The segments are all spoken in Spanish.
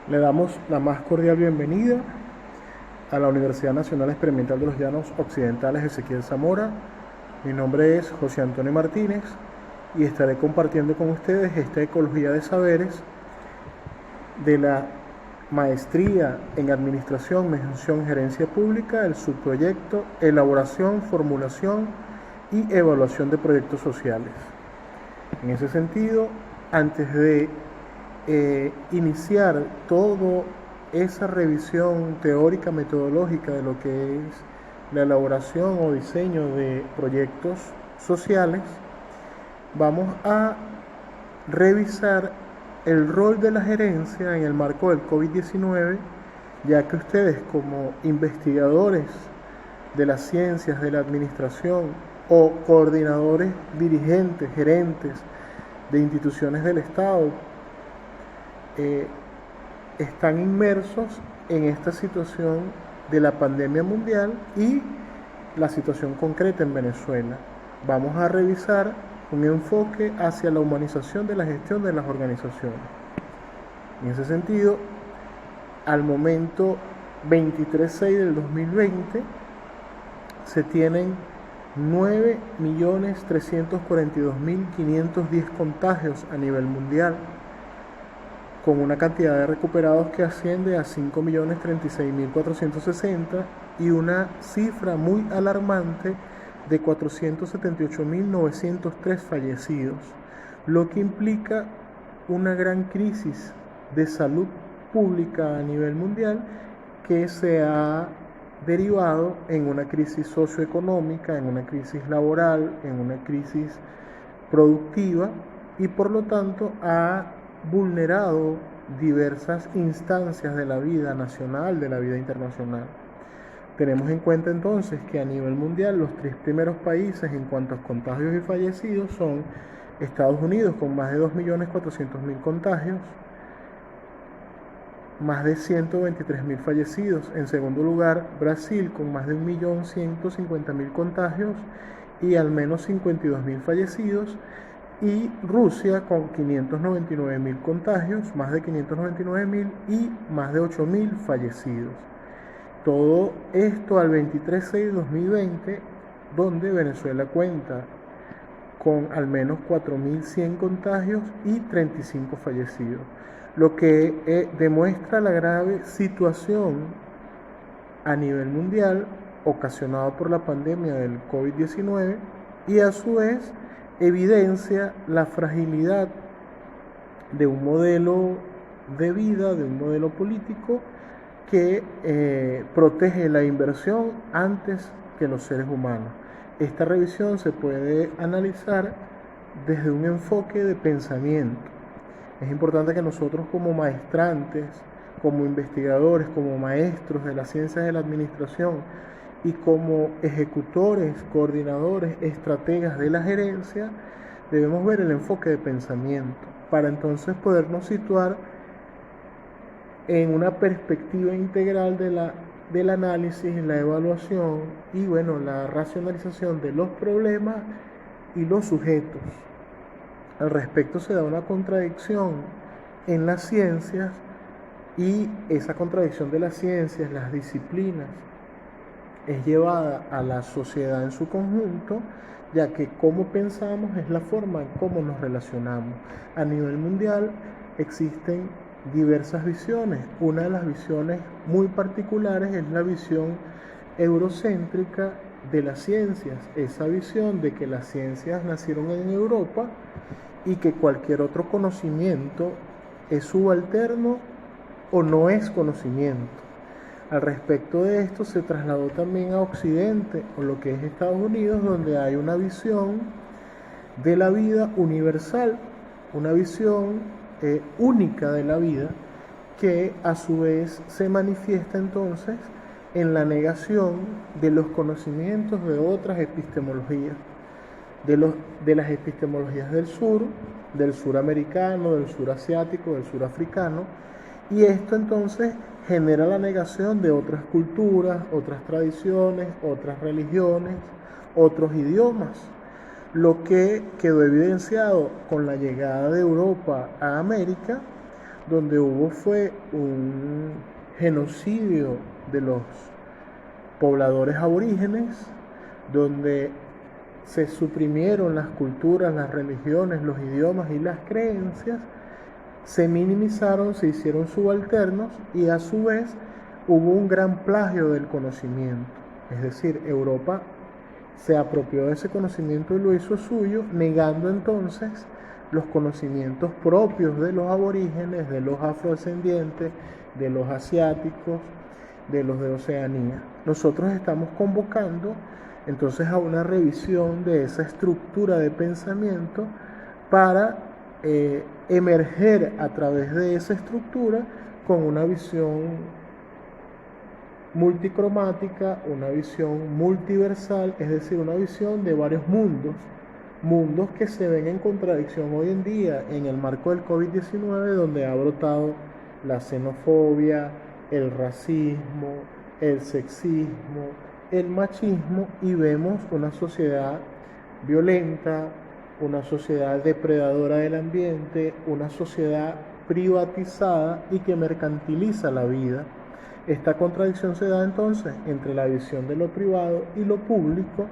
Le damos la más cordial bienvenida a la Universidad Nacional Experimental de los Llanos Occidentales Ezequiel Zamora. Mi nombre es José Antonio Martínez y estaré compartiendo con ustedes esta Ecología de Saberes de la Maestría en Administración, Mención y Gerencia Pública, el subproyecto Elaboración, Formulación y Evaluación de Proyectos Sociales. En ese sentido, antes de iniciar toda esa revisión teórica metodológica de lo que es la elaboración o diseño de proyectos sociales, vamos a revisar el rol de la gerencia en el marco del COVID-19, ya que ustedes como investigadores de las ciencias de la administración o coordinadores, dirigentes, gerentes de instituciones del Estado, están inmersos en esta situación de la pandemia mundial y la situación concreta en Venezuela. Vamos a revisar un enfoque hacia la humanización de la gestión de las organizaciones. En ese sentido, al momento 23/6 del 2020, se tienen 9.342.510 contagios a nivel mundial, con una cantidad de recuperados que asciende a 5.036.460 y una cifra muy alarmante de 478.903 fallecidos, lo que implica una gran crisis de salud pública a nivel mundial que se ha derivado en una crisis socioeconómica, en una crisis laboral, en una crisis productiva y por lo tanto ha vulnerado diversas instancias de la vida nacional, de la vida internacional. Tenemos en cuenta entonces que a nivel mundial los 3 primeros países en cuanto a contagios y fallecidos son Estados Unidos con más de 2.400.000 contagios, más de 123.000 fallecidos. En segundo lugar, Brasil con más de 1.150.000 contagios y al menos 52.000 fallecidos. Y Rusia con 599.000 contagios, más de 599.000 y más de 8.000 fallecidos. Todo esto al 23/6/2020, donde Venezuela cuenta con al menos 4.100 contagios y 35 fallecidos, lo que demuestra la grave situación a nivel mundial ocasionada por la pandemia del COVID-19 y a su vez evidencia la fragilidad de un modelo de vida, de un modelo político que protege la inversión antes que los seres humanos. Esta revisión se puede analizar desde un enfoque de pensamiento. Es importante que nosotros como maestrantes, como investigadores, como maestros de las ciencias de la administración, y como ejecutores, coordinadores, estrategas de la gerencia, debemos ver el enfoque de pensamiento para entonces podernos situar en una perspectiva integral del análisis, la evaluación y la racionalización de los problemas y los sujetos. Al respecto se da una contradicción en las ciencias y esa contradicción de las ciencias, las disciplinas, es llevada a la sociedad en su conjunto, ya que cómo pensamos es la forma en cómo nos relacionamos. A nivel mundial existen diversas visiones. Una de las visiones muy particulares es la visión eurocéntrica de las ciencias, esa visión de que las ciencias nacieron en Europa y que cualquier otro conocimiento es subalterno o no es conocimiento. Al respecto de esto se trasladó también a Occidente, o lo que es Estados Unidos, donde hay una visión de la vida universal, una visión única de la vida, que a su vez se manifiesta entonces en la negación de los conocimientos de otras epistemologías, de las epistemologías del sur americano, del sur asiático, del sur africano, y esto entonces genera la negación de otras culturas, otras tradiciones, otras religiones, otros idiomas, lo que quedó evidenciado con la llegada de Europa a América, donde hubo fue un genocidio de los pobladores aborígenes, donde se suprimieron las culturas, las religiones, los idiomas y las creencias, se minimizaron, se hicieron subalternos y a su vez hubo un gran plagio del conocimiento. Es decir, Europa se apropió de ese conocimiento y lo hizo suyo, negando entonces los conocimientos propios de los aborígenes, de los afrodescendientes, de los asiáticos, de los de Oceanía. Nosotros estamos convocando entonces a una revisión de esa estructura de pensamiento para emerger a través de esa estructura con una visión multicromática, una visión multiversal, es decir, una visión de varios mundos que se ven en contradicción hoy en día en el marco del COVID-19, donde ha brotado la xenofobia, el racismo, el sexismo, el machismo, y vemos una sociedad violenta, una sociedad depredadora del ambiente, una sociedad privatizada y que mercantiliza la vida. Esta contradicción se da entonces entre la visión de lo privado y lo público,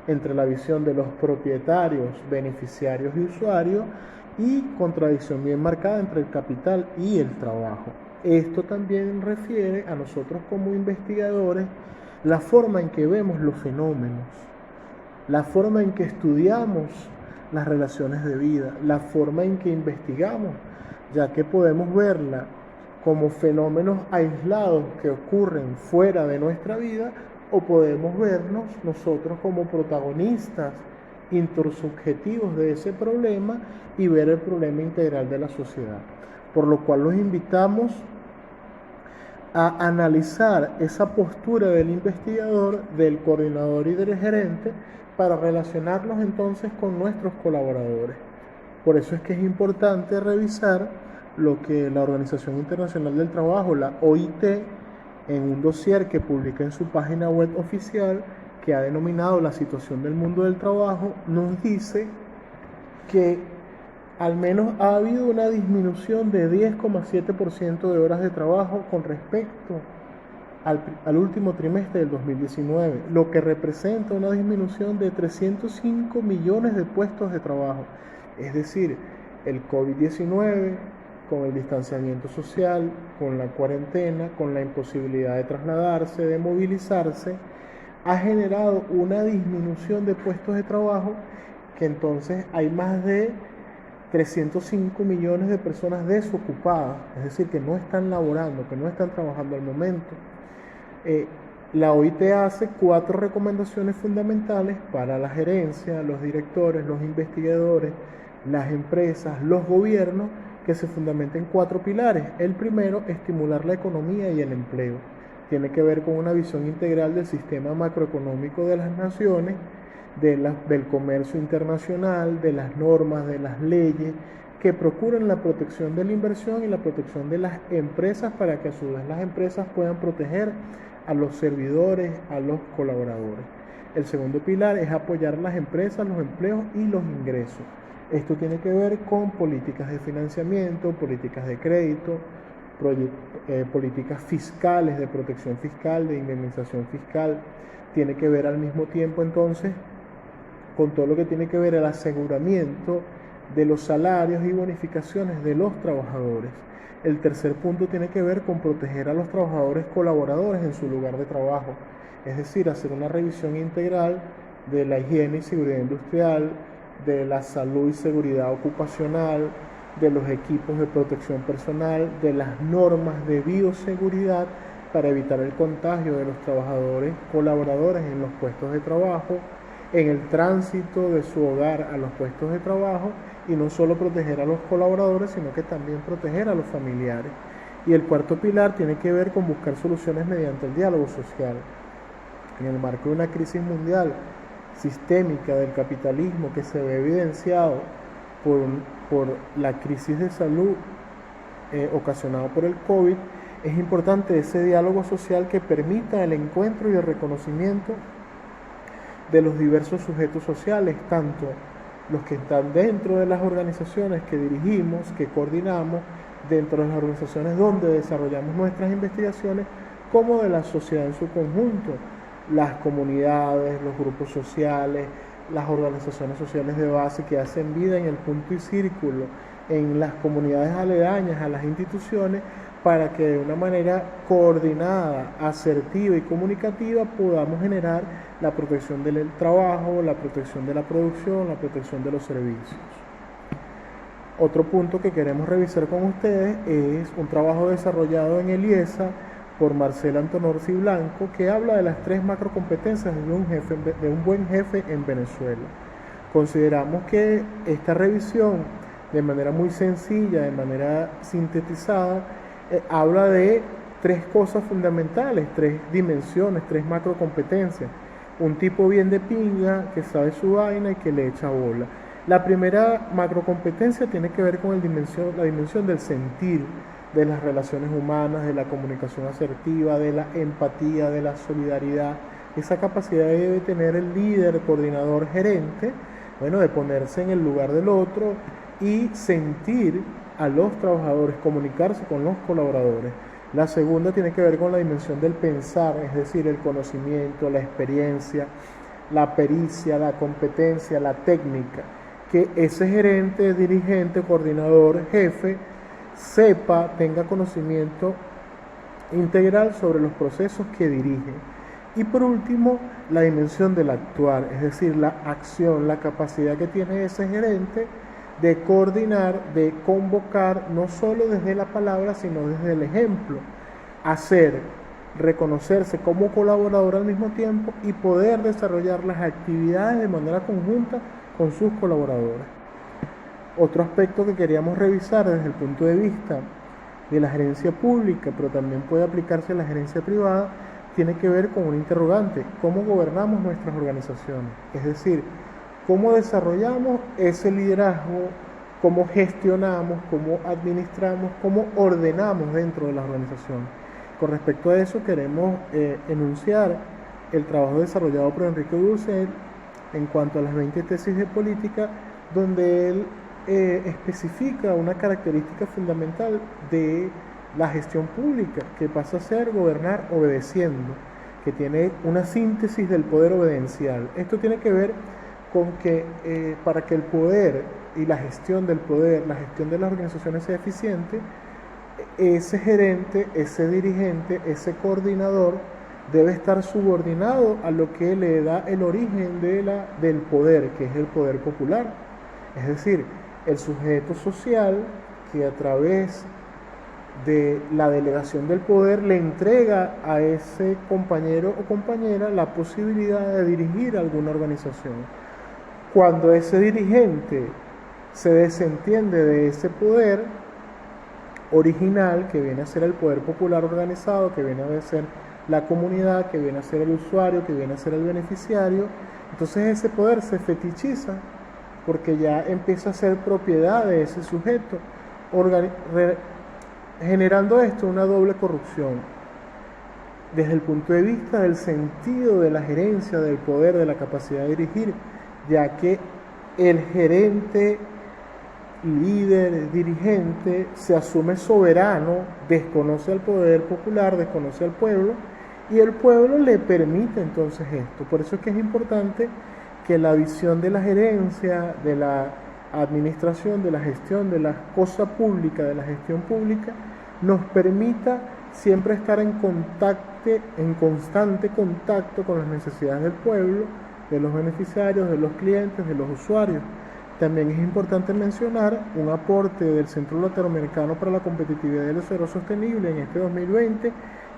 entre la visión de los propietarios, beneficiarios y usuarios, y contradicción bien marcada entre el capital y el trabajo. Esto también refiere a nosotros como investigadores la forma en que vemos los fenómenos, la forma en que estudiamos las relaciones de vida, la forma en que investigamos, ya que podemos verla como fenómenos aislados que ocurren fuera de nuestra vida, o podemos vernos nosotros como protagonistas intersubjetivos de ese problema y ver el problema integral de la sociedad. Por lo cual los invitamos a analizar esa postura del investigador, del coordinador y del gerente para relacionarnos entonces con nuestros colaboradores. Por eso es que es importante revisar lo que la Organización Internacional del Trabajo, la OIT, en un dossier que publica en su página web oficial, que ha denominado La situación del mundo del trabajo, nos dice que al menos ha habido una disminución de 10,7% de horas de trabajo con respecto al último trimestre del 2019, lo que representa una disminución de 305 millones de puestos de trabajo. Es decir, el COVID-19, con el distanciamiento social, con la cuarentena, con la imposibilidad de trasladarse, de movilizarse, ha generado una disminución de puestos de trabajo, que entonces hay más de 305 millones de personas desocupadas, es decir, que no están laborando, que no están trabajando al momento. La OIT hace 4 recomendaciones fundamentales para la gerencia, los directores, los investigadores, las empresas, los gobiernos, que se fundamenta en 4 pilares. El primero, estimular la economía y el empleo. Tiene que ver con una visión integral del sistema macroeconómico de las naciones, del comercio internacional, de las normas, de las leyes, que procuran la protección de la inversión y la protección de las empresas, para que a su vez las empresas puedan proteger a los servidores, a los colaboradores. El segundo pilar es apoyar las empresas, los empleos y los ingresos. Esto tiene que ver con políticas de financiamiento, políticas de crédito, políticas fiscales, de protección fiscal, de indemnización fiscal. Tiene que ver al mismo tiempo entonces con todo lo que tiene que ver el aseguramiento de los salarios y bonificaciones de los trabajadores. El tercer punto tiene que ver con proteger a los trabajadores colaboradores en su lugar de trabajo, es decir, hacer una revisión integral de la higiene y seguridad industrial, de la salud y seguridad ocupacional, de los equipos de protección personal, de las normas de bioseguridad para evitar el contagio de los trabajadores colaboradores en los puestos de trabajo, en el tránsito de su hogar a los puestos de trabajo, y no solo proteger a los colaboradores, sino que también proteger a los familiares. Y el cuarto pilar tiene que ver con buscar soluciones mediante el diálogo social. En el marco de una crisis mundial sistémica del capitalismo que se ve evidenciado por la crisis de salud ocasionada por el COVID, es importante ese diálogo social que permita el encuentro y el reconocimiento de los diversos sujetos sociales, tanto los que están dentro de las organizaciones que dirigimos, que coordinamos, dentro de las organizaciones donde desarrollamos nuestras investigaciones, como de la sociedad en su conjunto, las comunidades, los grupos sociales, las organizaciones sociales de base que hacen vida en el punto y círculo, en las comunidades aledañas a las instituciones, para que de una manera coordinada, asertiva y comunicativa podamos generar la protección del trabajo, la protección de la producción, la protección de los servicios. Otro punto que queremos revisar con ustedes es un trabajo desarrollado en el IESA por Marcela Antonorzi Blanco, que habla de las 3 macrocompetencias de un buen jefe en Venezuela. Consideramos que esta revisión, de manera muy sencilla, de manera sintetizada, habla de 3 cosas fundamentales, 3 dimensiones, 3 macrocompetencias. Un tipo bien de pinga, que sabe su vaina y que le echa bola. La primera macrocompetencia tiene que ver con la dimensión del sentir, de las relaciones humanas, de la comunicación asertiva, de la empatía, de la solidaridad. Esa capacidad debe tener el líder, coordinador, gerente, de ponerse en el lugar del otro y sentir a los trabajadores, comunicarse con los colaboradores. La segunda tiene que ver con la dimensión del pensar, es decir, el conocimiento, la experiencia, la pericia, la competencia, la técnica, que ese gerente, dirigente, coordinador, jefe, tenga conocimiento integral sobre los procesos que dirige. Y por último, la dimensión del actuar, es decir, la acción, la capacidad que tiene ese gerente de coordinar, de convocar, no solo desde la palabra, sino desde el ejemplo, hacer, reconocerse como colaborador al mismo tiempo y poder desarrollar las actividades de manera conjunta con sus colaboradores. Otro aspecto que queríamos revisar desde el punto de vista de la gerencia pública, pero también puede aplicarse a la gerencia privada, tiene que ver con un interrogante: ¿cómo gobernamos nuestras organizaciones? Es decir, ¿cómo desarrollamos ese liderazgo? ¿Cómo gestionamos? ¿Cómo administramos? ¿Cómo ordenamos dentro de la organización? Con respecto a eso queremos enunciar el trabajo desarrollado por Enrique Dussel en cuanto a las 20 tesis de política, donde él especifica una característica fundamental de la gestión pública, que pasa a ser gobernar obedeciendo, que tiene una síntesis del poder obedencial. Esto tiene que ver con que para que el poder y la gestión del poder, la gestión de las organizaciones sea eficiente, ese gerente, ese dirigente, ese coordinador debe estar subordinado a lo que le da el origen del poder, que es el poder popular. Es decir, el sujeto social que a través de la delegación del poder le entrega a ese compañero o compañera la posibilidad de dirigir alguna organización. Cuando ese dirigente se desentiende de ese poder original, que viene a ser el poder popular organizado, que viene a ser la comunidad, que viene a ser el usuario, que viene a ser el beneficiario, entonces ese poder se fetichiza porque ya empieza a ser propiedad de ese sujeto, generando esto una doble corrupción desde el punto de vista del sentido de la gerencia, del poder, de la capacidad de dirigir, ya que el gerente, líder, dirigente, se asume soberano, desconoce al poder popular, desconoce al pueblo, y el pueblo le permite entonces esto. Por eso es que es importante que la visión de la gerencia, de la administración, de la gestión, de la cosa pública, de la gestión pública, nos permita siempre estar en constante contacto con las necesidades del pueblo, de los beneficiarios, de los clientes, de los usuarios. También es importante mencionar un aporte del Centro Latinoamericano para la Competitividad y el Desarrollo Sostenible en este 2020,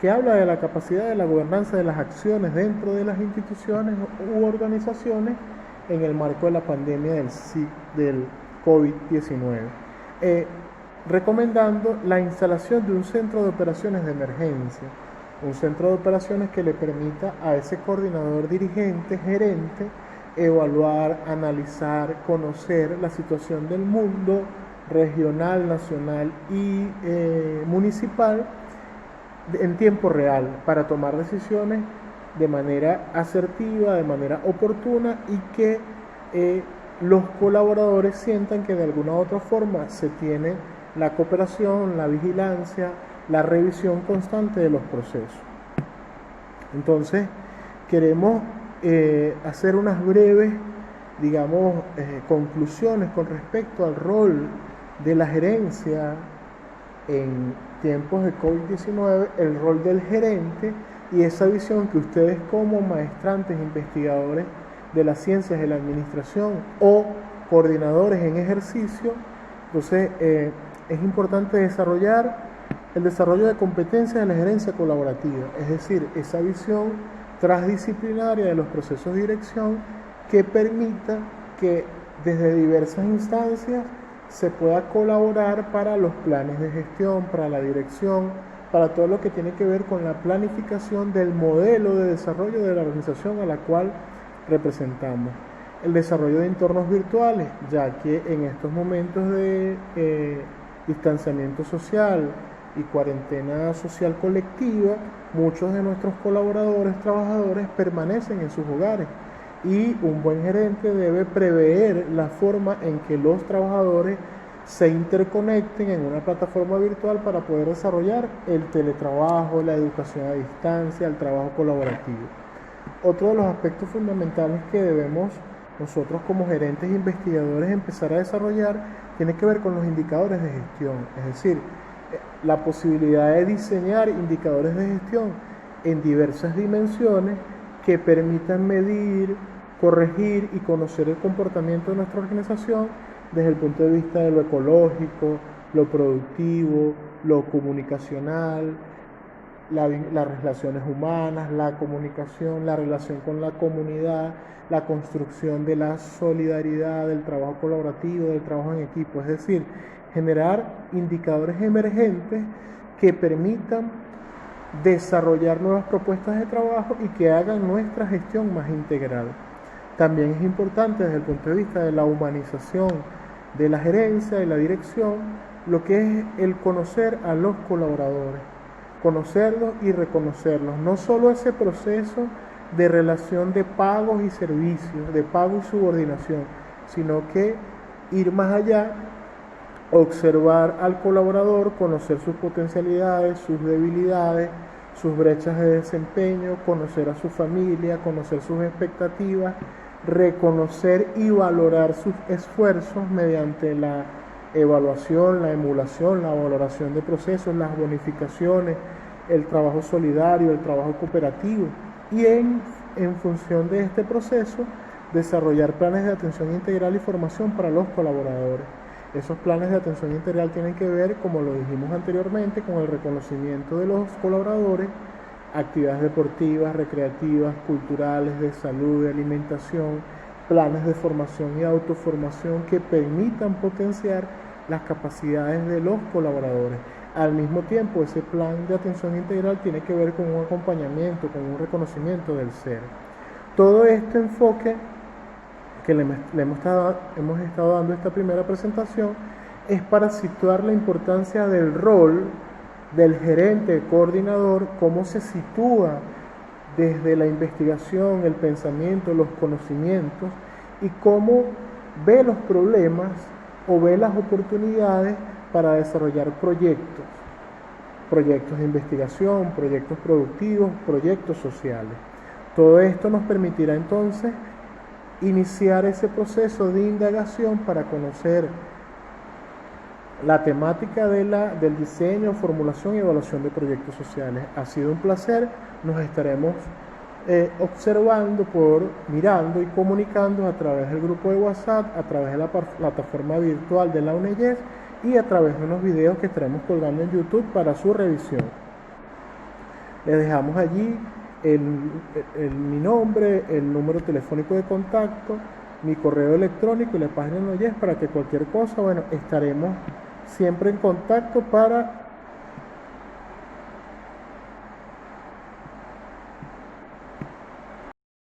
que habla de la capacidad de la gobernanza de las acciones dentro de las instituciones u organizaciones en el marco de la pandemia del COVID-19, recomendando la instalación de un centro de operaciones de emergencia, un centro de operaciones que le permita a ese coordinador dirigente, gerente, evaluar, analizar, conocer la situación del mundo regional, nacional y municipal en tiempo real, para tomar decisiones de manera asertiva, de manera oportuna, y que los colaboradores sientan que de alguna u otra forma se tiene la cooperación, la vigilancia, la revisión constante de los procesos. Entonces, queremos hacer unas breves, conclusiones con respecto al rol de la gerencia en tiempos de COVID-19, el rol del gerente y esa visión que ustedes como maestrantes, investigadores de las ciencias de la administración o coordinadores en ejercicio, entonces es importante desarrollar el desarrollo de competencias de la gerencia colaborativa, es decir, esa visión transdisciplinaria de los procesos de dirección que permita que desde diversas instancias se pueda colaborar para los planes de gestión, para la dirección, para todo lo que tiene que ver con la planificación del modelo de desarrollo de la organización a la cual representamos. El desarrollo de entornos virtuales, ya que en estos momentos de distanciamiento social y cuarentena social colectiva, muchos de nuestros colaboradores, trabajadores permanecen en sus hogares y un buen gerente debe prever la forma en que los trabajadores se interconecten en una plataforma virtual para poder desarrollar el teletrabajo, la educación a distancia, el trabajo colaborativo. Otro de los aspectos fundamentales que debemos nosotros como gerentes e investigadores empezar a desarrollar tiene que ver con los indicadores de gestión, es decir, la posibilidad de diseñar indicadores de gestión en diversas dimensiones que permitan medir, corregir y conocer el comportamiento de nuestra organización desde el punto de vista de lo ecológico, lo productivo, lo comunicacional, las relaciones humanas, la comunicación, la relación con la comunidad, la construcción de la solidaridad, del trabajo colaborativo, del trabajo en equipo, es decir, generar indicadores emergentes que permitan desarrollar nuevas propuestas de trabajo y que hagan nuestra gestión más integral. También es importante desde el punto de vista de la humanización de la gerencia, de la dirección, lo que es el conocer a los colaboradores, conocerlos y reconocerlos, no solo ese proceso de relación de pagos y servicios, de pago y subordinación, sino que ir más allá, observar al colaborador, conocer sus potencialidades, sus debilidades, sus brechas de desempeño, conocer a su familia, conocer sus expectativas, reconocer y valorar sus esfuerzos mediante la evaluación, la emulación, la valoración de procesos, las bonificaciones, el trabajo solidario, el trabajo cooperativo y en función de este proceso desarrollar planes de atención integral y formación para los colaboradores. Esos planes de atención integral tienen que ver, como lo dijimos anteriormente, con el reconocimiento de los colaboradores, actividades deportivas, recreativas, culturales, de salud, de alimentación, planes de formación y autoformación que permitan potenciar las capacidades de los colaboradores. Al mismo tiempo, ese plan de atención integral tiene que ver con un acompañamiento, con un reconocimiento del ser. Todo este enfoque que le hemos estado dando esta primera presentación es para situar la importancia del rol del gerente coordinador, cómo se sitúa desde la investigación, el pensamiento, los conocimientos y cómo ve los problemas o ve las oportunidades para desarrollar proyectos de investigación, proyectos productivos, proyectos sociales. Todo esto nos permitirá entonces iniciar ese proceso de indagación para conocer la temática del diseño, formulación y evaluación de proyectos sociales. Ha sido un placer, nos estaremos observando, mirando y comunicando a través del grupo de WhatsApp, a través de la plataforma virtual de la UNEYES y a través de unos videos que estaremos colgando en YouTube para su revisión. Les dejamos allí mi nombre, el número telefónico de contacto, mi correo electrónico y la página de UNEYES para que cualquier cosa, estaremos siempre en contacto para